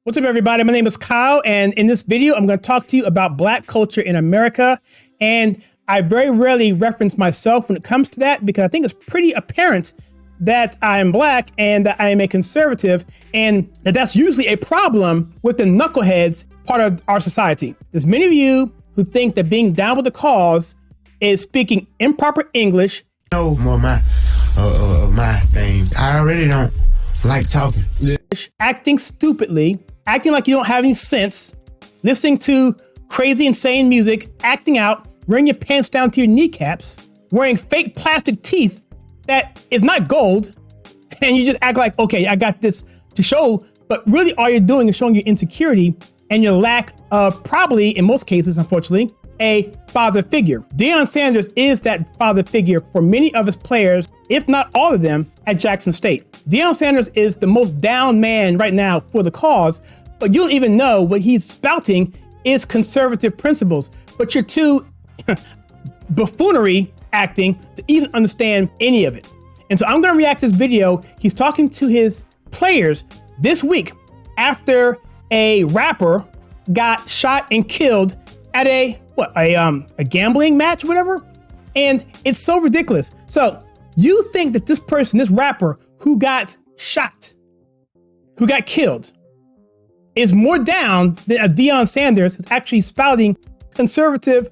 What's up, everybody? My name is Kyle, and in this video, I'm going to talk to you about Black culture in America. And I very rarely reference myself when it comes to that because I think it's pretty apparent that I am Black and that I am a conservative, and that's usually a problem with the knuckleheads part of our society. There's many of you who think that being down with the cause is speaking improper English. No more my thing. I already don't like talking. Acting stupidly, acting like you don't have any sense, listening to crazy, insane music, acting out, wearing your pants down to your kneecaps, wearing fake plastic teeth that is not gold, and you just act like, okay, I got this to show, but really all you're doing is showing your insecurity and your lack of, probably in most cases, unfortunately, a father figure. Deion Sanders is that father figure for many of his players, if not all of them, at Jackson State. Deion Sanders is the most down man right now for the cause, but you don't even know what he's spouting is conservative principles, but you're too buffoonery acting to even understand any of it. And so I'm going to react to this video. He's talking to his players this week after a rapper got shot and killed at a gambling match, whatever. And it's so ridiculous. So you think that this person, this rapper who got shot, who got killed, is more down than a Deion Sanders who's actually spouting conservative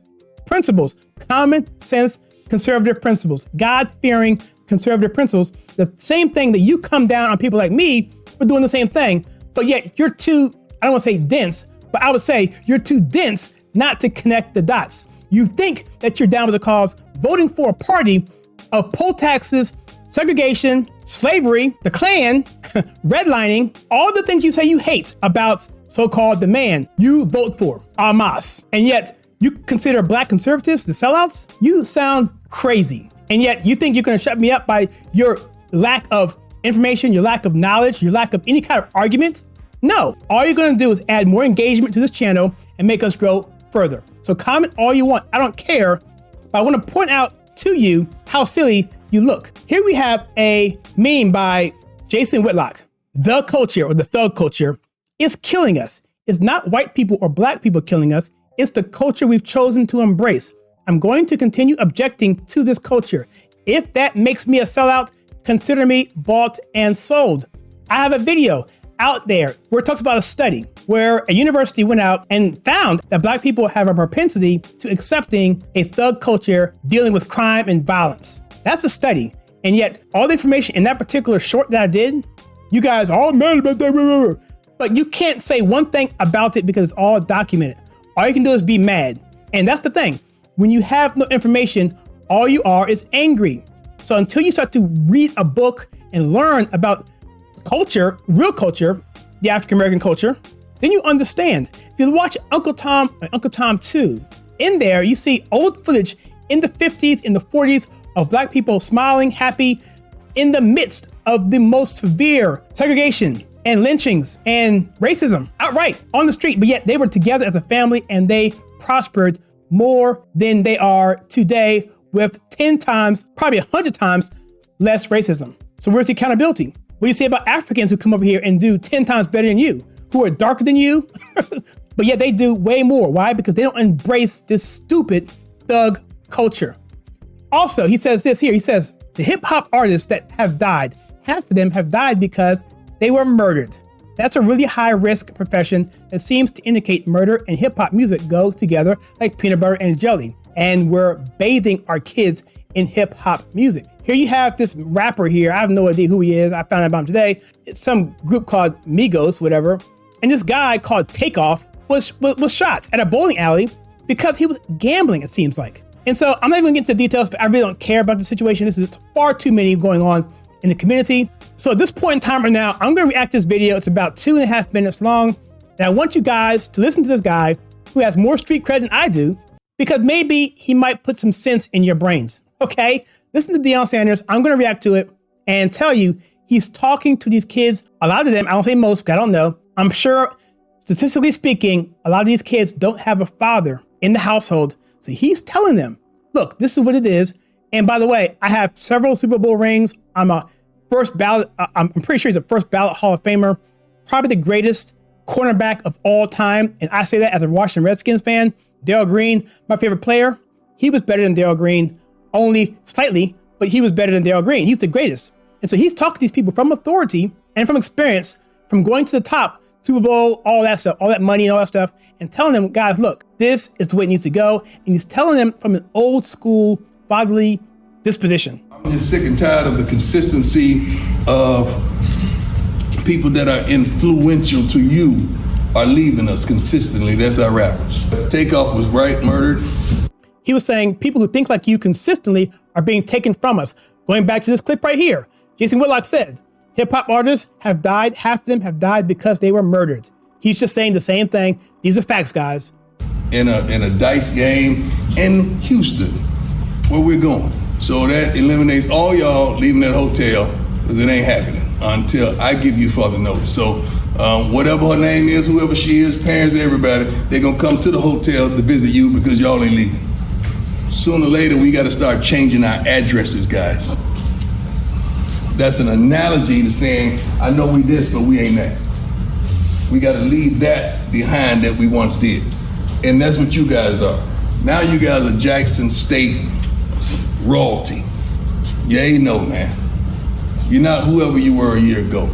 principles, common sense conservative principles, God-fearing conservative principles, the same thing that you come down on people like me for doing the same thing, but yet you're too, I don't want to say dense, but I would say you're too dense not to connect the dots. You think that you're down with the cause, voting for a party of poll taxes, segregation, slavery, the Klan, redlining, all the things you say you hate about so-called the man you vote for, en masse. And yet you consider Black conservatives the sellouts? You sound crazy. And yet you think you're going to shut me up by your lack of information, your lack of knowledge, your lack of any kind of argument? No, all you're going to do is add more engagement to this channel and make us grow further. So comment all you want. I don't care, but I want to point out to you how silly you look. Here we have a meme by Jason Whitlock. The culture, or the thug culture, is killing us. It's not white people or Black people killing us. It's the culture we've chosen to embrace. I'm going to continue objecting to this culture. If that makes me a sellout, consider me bought and sold. I have a video out there where it talks about a study where a university went out and found that Black people have a propensity to accepting a thug culture dealing with crime and violence. That's a study. And yet all the information in that particular short that I did, you guys are all mad about that. But you can't say one thing about it because it's all documented. All you can do is be mad. And that's the thing. When you have no information, all you are is angry. So until you start to read a book and learn about culture, real culture, the African-American culture, then you understand. If you watch Uncle Tom and Uncle Tom 2, in there you see old footage in the 50s, in the 40s of Black people smiling, happy, in the midst of the most severe segregation and lynchings and racism outright on the street, but yet they were together as a family and they prospered more than they are today with 10 times, probably 100 times less racism. So where's the accountability? What do you say about Africans who come over here and do 10 times better than you, who are darker than you, but yet they do way more? Why? Because they don't embrace this stupid thug culture. Also, he says this here, he says, the hip hop artists that have died, half of them have died because they were murdered. That's a really high risk profession that seems to indicate murder and hip hop music go together like peanut butter and jelly. And we're bathing our kids in hip hop music. Here you have this rapper here. I have no idea who he is. I found out about him today. It's some group called MIGOS, whatever. And this guy called TAKEOFF was shot at a bowling alley because he was gambling, it seems like. And so I'm not even gonna get into the details, but I really don't care about the situation. This is far too many going on in the community. So at this point in time right now, I'm gonna react to this video. It's about 2.5 minutes long. And I want you guys to listen to this guy who has more street cred than I do, because maybe he might put some sense in your brains, okay? Listen to Deion Sanders. I'm gonna react to it and tell you he's talking to these kids. A lot of them, I don't say most, because I don't know. I'm sure, statistically speaking, a lot of these kids don't have a father in the household. So he's telling them, look, this is what it is. And by the way, I have several Super Bowl rings. I'm a first ballot, I'm pretty sure he's a first ballot Hall of Famer, probably the greatest cornerback of all time, and I say that as a Washington Redskins fan, Darryl Green, my favorite player, he was better than Darryl Green, only slightly, but he was better than Darryl Green. He's the greatest. And so he's talking to these people from authority and from experience, from going to the top, Super Bowl, all that stuff, all that money and all that stuff, and telling them, guys, look, this is the way it needs to go. And he's telling them from an old school fatherly disposition. I'm just sick and tired of the consistency of people that are influential to you are leaving us consistently. That's our rappers. Takeoff was right, murdered. He was saying people who think like you consistently are being taken from us. Going back to this clip right here, Jason Whitlock said, hip-hop artists have died, half of them have died because they were murdered. He's just saying the same thing. These are facts, guys. In a dice game in Houston, where we're going. So that eliminates all y'all leaving that hotel, because it ain't happening until I give you further notice. So whatever her name is, whoever she is, parents, everybody, they're gonna come to the hotel to visit you because y'all ain't leaving. Sooner or later, we gotta start changing our addresses, guys. That's an analogy to saying, I know we this, but we ain't that. We gotta leave that behind that we once did. And that's what you guys are. Now you guys are Jackson State royalty. You ain't no, man. You're not whoever you were a year ago.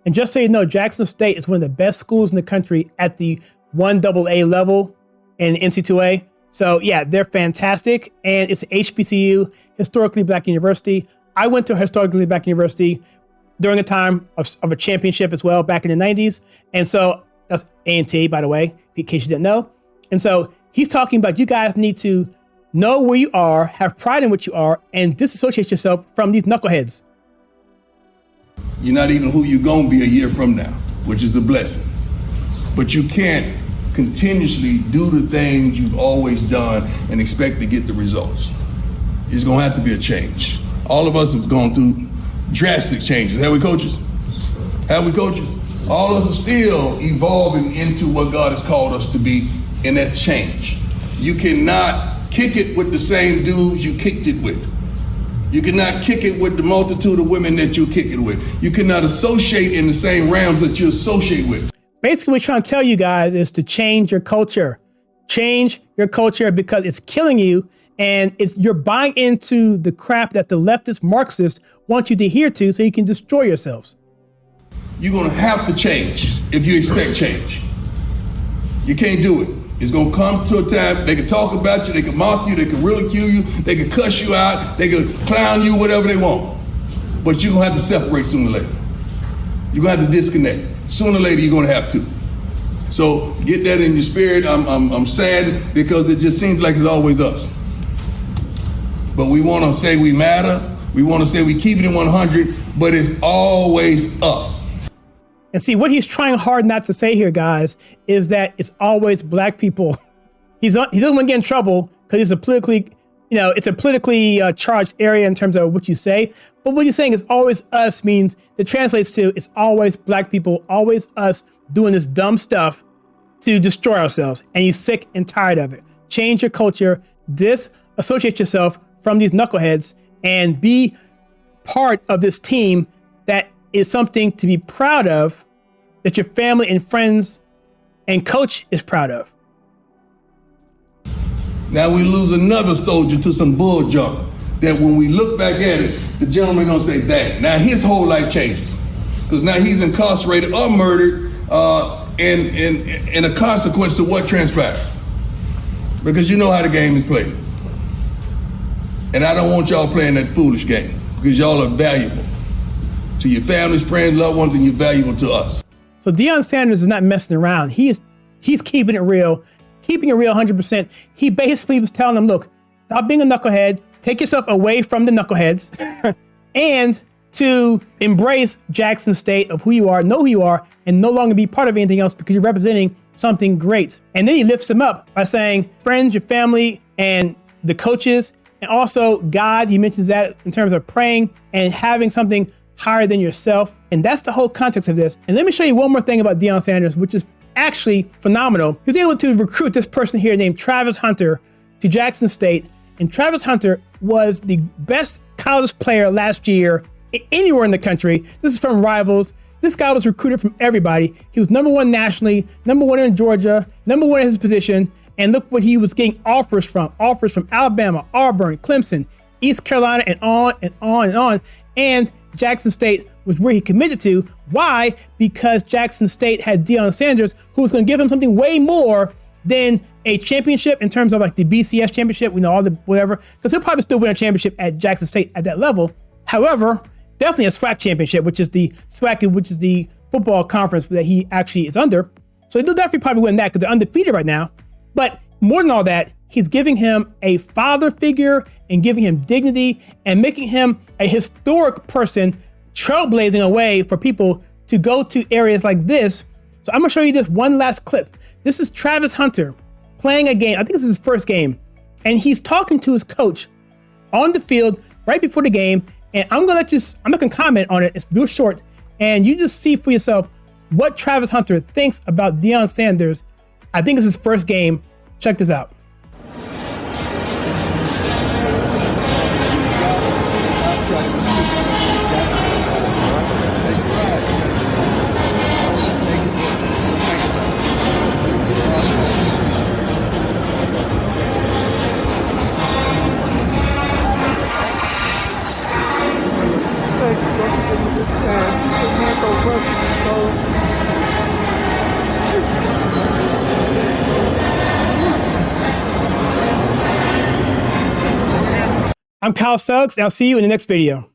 And just so you know, Jackson State is one of the best schools in the country at the 1AA level in NC2A. So yeah, they're fantastic. And it's an HBCU, historically black university. I went to a historically black university during a time of a championship as well, back in the 90s. And so that's A&T, by the way, in case you didn't know. And so he's talking about you guys need to know where you are, have pride in what you are, and disassociate yourself from these knuckleheads. You're not even who you're gonna be a year from now, which is a blessing. But you can't continuously do the things you've always done and expect to get the results. It's gonna have to be a change. All of us have gone through drastic changes. Have we, coaches? Have we, coaches? All of us are still evolving into what God has called us to be, and that's change. You cannot kick it with the same dudes you kicked it with. You cannot kick it with the multitude of women that you kick it with. You cannot associate in the same realms that you associate with. Basically, what we're trying to tell you guys is to change your culture. Change your culture because it's killing you, and you're buying into the crap that the leftist Marxists want you to adhere to so you can destroy yourselves. You're gonna have to change if you expect change. You can't do it. It's gonna come to a time, they can talk about you, they can mock you, they can ridicule you, they can cuss you out, they can clown you, whatever they want. But you're gonna have to separate sooner or later. You're gonna have to disconnect. Sooner or later, you're gonna have to. So get that in your spirit. I'm sad because it just seems like it's always us. But we wanna say we matter, we wanna say we keep it in 100, but it's always us. And see, what he's trying hard not to say here, guys, is that it's always black people. He doesn't want to get in trouble because it's a politically, it's a politically charged area in terms of what you say. But what he's saying is always us means it translates to it's always black people, always us doing this dumb stuff to destroy ourselves. And he's sick and tired of it. Change your culture, disassociate yourself from these knuckleheads, and be part of this team that is something to be proud of, that your family and friends and coach is proud of. Now we lose another soldier to some bull junk that when we look back at it, the gentleman gonna say, dang, now his whole life changes. Because now he's incarcerated or murdered in a consequence of what transpired. Because you know how the game is played. And I don't want y'all playing that foolish game because y'all are valuable to your families, friends, loved ones, and you're valuable to us. So Deion Sanders is not messing around. He's keeping it real 100%. He basically was telling them, look, stop being a knucklehead, take yourself away from the knuckleheads, and to embrace Jackson State of who you are, know who you are, and no longer be part of anything else because you're representing something great. And then he lifts them up by saying, friends, your family, and the coaches, and also God. He mentions that in terms of praying and having something higher than yourself. And that's the whole context of this. And let me show you one more thing about Deion Sanders, which is actually phenomenal. He was able to recruit this person here named Travis Hunter to Jackson State. And Travis Hunter was the best college player last year anywhere in the country. This is from Rivals. This guy was recruited from everybody. He was #1 nationally, #1 in Georgia, #1 in his position. And look what he was getting offers from Alabama, Auburn, Clemson, East Carolina, and on and on and on. And Jackson State was where he committed to. Why? Because Jackson State had Deion Sanders, who was going to give him something way more than a championship in terms of like the BCS championship, all the whatever, because he'll probably still win a championship at Jackson State at that level. However, definitely a SWAC championship, which is the football conference that he actually is under. So he'll definitely probably win that because they're undefeated right now. But more than all that, he's giving him a father figure and giving him dignity and making him a historic person, trailblazing a way for people to go to areas like this. So I'm gonna show you this one last clip. This is Travis Hunter playing a game. I think this is his first game. And he's talking to his coach on the field right before the game. And I'm not gonna comment on it. It's real short. And you just see for yourself what Travis Hunter thinks about Deion Sanders. I think it's his first game. Check this out. I'm Kyle Suggs, and I'll see you in the next video.